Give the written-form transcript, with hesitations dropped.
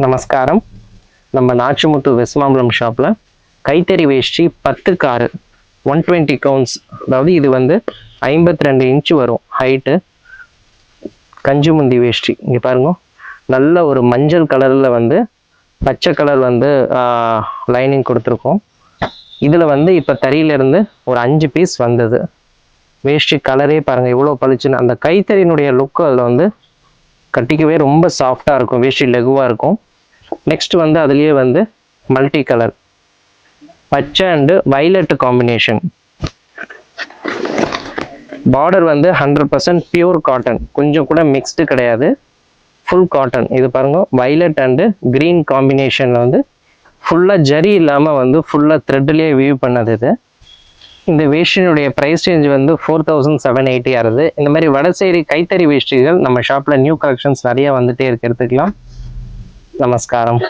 நமஸ்காரம். நம்ம நாச்சிமுத்து வெஸ்மாம்பலம் ஷாப்பில் கைத்தறி வேஷ்டி 10 காரு 120 கவுண்ட்ஸ், அதாவது இது வந்து 52 இன்ச்சு வரும் ஹைட்டு. கஞ்சுமுந்தி வேஷ்டி இங்கே பாருங்க, நல்ல ஒரு மஞ்சள் கலரில் வந்து பச்சை கலர் வந்து லைனிங் கொடுத்துருக்கோம். இதில் வந்து இப்போ தறியிலேருந்து ஒரு 5 பீஸ் வந்தது. வேஷ்டி கலரே பாருங்கள் எவ்வளோ பளிச்சுன்னு. அந்த கைத்தறியினுடைய லுக்கு அதில் வந்து கட்டிக்கவே ரொம்ப சாஃப்டாக இருக்கும், வேஷ்டி லெகுவாக இருக்கும். நெக்ஸ்ட் வந்து அதுலேயே வந்து மல்டி கலர் பச்சை அண்டு வைலட் காம்பினேஷன். பார்டர் வந்து 100% பியூர் காட்டன், கொஞ்சம் கூட மிக்ஸ்டு கிடையாது, ஃபுல் காட்டன். இது பாருங்க, வைலட் அண்டு கிரீன் காம்பினேஷனில் வந்து ஃபுல்லாக ஜரி இல்லாமல் வந்து ஃபுல்லாக த்ரெட்லேயே வியூ பண்ணது. இது இந்த வேஷ்டியினுடைய ப்ரைஸ் ரேஞ்ச் வந்து 4780 ஆகுது. இந்த மாதிரி வடசேரி கைத்தறி வேஷ்டிகள் நம்ம ஷாப்பில் நியூ கலெக்ஷன்ஸ் நிறைய வந்துட்டே இருக்கு, எடுத்துக்கலாம். நமஸ்காரம்.